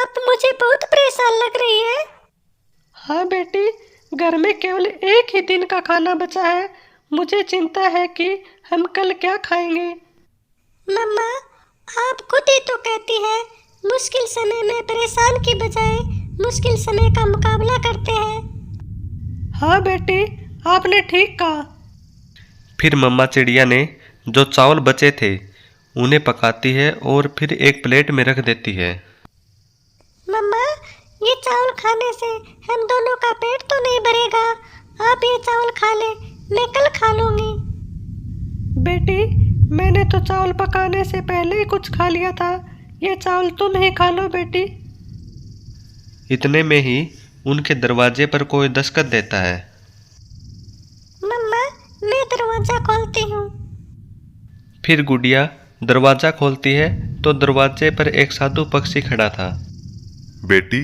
आप मुझे बहुत परेशान लग रही है। हाँ बेटी, घर में केवल एक ही दिन का खाना बचा है। मुझे चिंता है कि हम कल क्या खाएंगे। मम्मा, आप खुद ही तो कहती हैं मुश्किल समय में परेशान की बजाय मुश्किल समय का मुकाबला करते हैं। हाँ बेटी, आपने ठीक कहा। फिर मम्मा चिड़िया ने जो चावल बचे थे उन्हें पकाती है और फिर एक प्लेट में रख देती है। मम्मा, ये चावल खाने से हम दोनों का पेट तो नहीं भरेगा। आप ये चावल खा ले, मैं कल खा लूंगी। बेटी, मैंने तो चावल पकाने से पहले ही कुछ खा लिया था। ये चावल तुम ही खा लो बेटी। इतने में ही उनके दरवाजे पर कोई दस्तक देता है। मम्मा, मैं दरवाजा खोलती हूँ। फिर गुड़िया दरवाजा खोलती है तो दरवाजे पर एक साधु पक्षी खड़ा था। बेटी,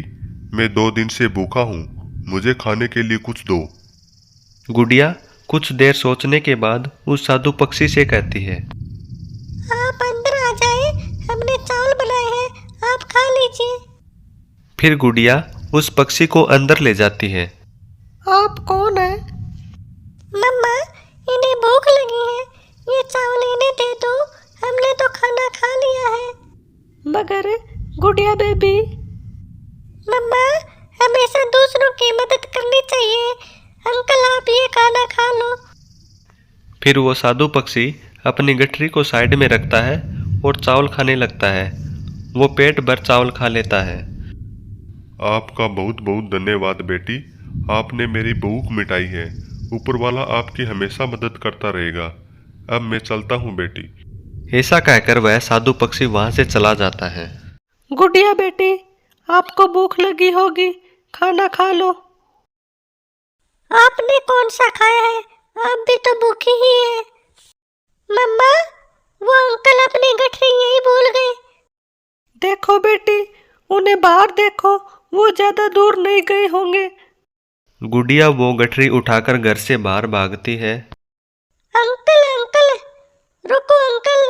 मैं 2 दिन से भूखा हूँ, मुझे खाने के लिए कुछ दो। गुड़िया कुछ देर सोचने के बाद उस साधु पक्षी से कहती है, आप अंदर आ जाए, हमने चावल बनाए हैं, आप खा लीजिए। फिर गुड़िया उस पक्षी को अंदर ले जाती है। आप कौन है? मम्मा, इन्हें भूख लगी है, ये चावल इन्हें दे दो, हमने तो खाना खा लिया है। मगर गुड़िया बेबी। मम्मा, हमेशा दूसरों की मदद करनी चाहिए। अंकल, आप ये खाना खा लो। फिर वो साधु पक्षी अपनी गठरी को साइड में रखता है और चावल खाने लगता है। वो पेट भर चावल खा लेता है। आपका बहुत बहुत धन्यवाद बेटी, आपने मेरी भूख मिटाई है। ऊपर वाला आपकी हमेशा मदद करता रहेगा। अब मैं चलता हूँ बेटी। ऐसा कहकर वह साधु पक्षी वहां से चला जाता है। गुड़िया बेटी, आपको भूख लगी होगी, खाना खा लो। आपने कौन सा खाया है? आप भी तो भूखी ही है। मम्मा, वो अंकल अपनी गठरी यही भूल गए। देखो बेटी, उन्हें बाहर देखो, वो ज्यादा दूर नहीं गए होंगे। गुड़िया वो गठरी उठाकर घर से बाहर भागती है। अंकल, अंकल, रुको अंकल,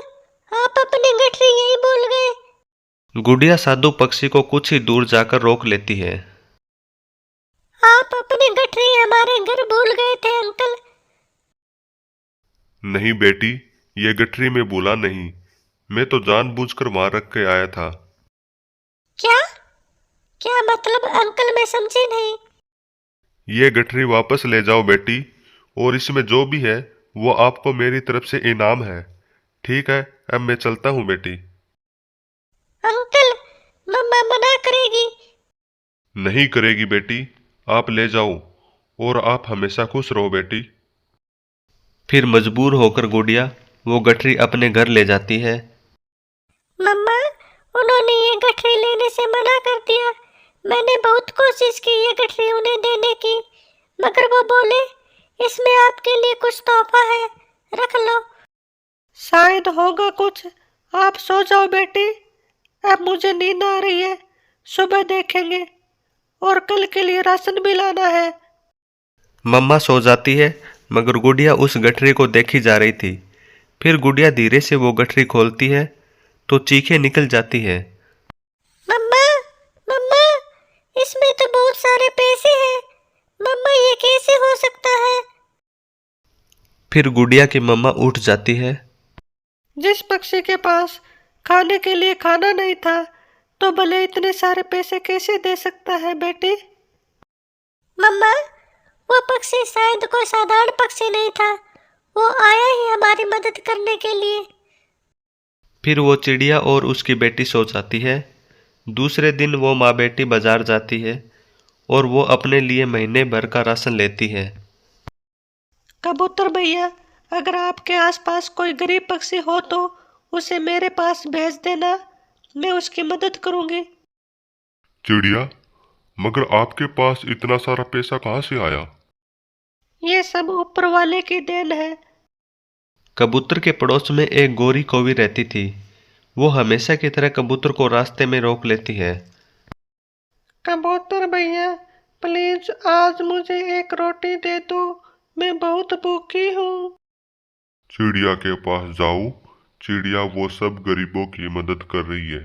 आप अपनी गठरी यही भूल गए। गुड़िया साधु पक्षी को कुछ ही दूर जाकर रोक लेती है। आप अपनी गठरी हमारे घर भूल गए थे अंकल। नहीं बेटी, ये गठरी में भूला नहीं, मैं तो जानबूझकर वहां रख के आया था। क्या? क्या मतलब अंकल, मैं समझी नहीं। ये गठरी वापस ले जाओ बेटी, और इसमें जो भी है वो आपको मेरी तरफ से इनाम है। ठीक है, अब मैं चलता हूँ बेटी। अंकल, मम्मा मना करेगी। नहीं करेगी बेटी, आप ले जाओ, और आप हमेशा खुश रहो बेटी। फिर मजबूर होकर गुड़िया वो गठरी अपने घर ले जाती है। मम्मा, उन्होंने ये गठरी लेने से मना कर दिया। मैंने बहुत कोशिश की ये गठरी उन्हें देने की, मगर वो बोले इसमें आपके लिए कुछ तोहफा है, रख लो। शायद होगा कुछ। आप सो जाओ बेटी, अब मुझे नींद आ रही है। सुबह देखेंगे, और कल के लिए राशन भी लाना है। मम्मा सो जाती है मगर गुड़िया उस गठरी को देखी जा रही थी। फिर गुड़िया धीरे से वो गठरी खोलती है तो चीखें निकल जाती है। मम्मा, मम्मा, इसमें तो बहुत सारे पैसे हैं। मम्मा, ये कैसे हो सकता है? फिर गुड़िया की मम्मा उठ जाती है। जिस पक्षी के पास खाने के लिए खाना नहीं था, तो भले इतने सारे पैसे कैसे दे सकता है बेटी? मम्मा, वो पक्षी शायद कोई साधारण पक्षी नहीं था, वो आया ही हमारी मदद करने के लिए। फिर वो चिड़िया और उसकी बेटी सो जाती है। दूसरे दिन वो माँ बेटी बाजार जाती है और वो अपने लिए महीने भर का राशन लेती है। कबूतर भैया, अगर आपके आसपास कोई गरीब पक्षी हो तो उसे मेरे पास भेज देना, मैं उसकी मदद करूंगी। चिड़िया, मगर आपके पास इतना सारा पैसा कहाँ से आया? ये सब ऊपर वाले की देन है। कबूतर के पड़ोस में एक गोरी कौवी रहती थी। वो हमेशा की तरह कबूतर को रास्ते में रोक लेती है। कबूतर भैया, प्लीज आज मुझे एक रोटी दे दो, मैं बहुत भूखी हूँ। चिड़िया के पास जाओ, चिड़िया वो सब गरीबों की मदद कर रही है।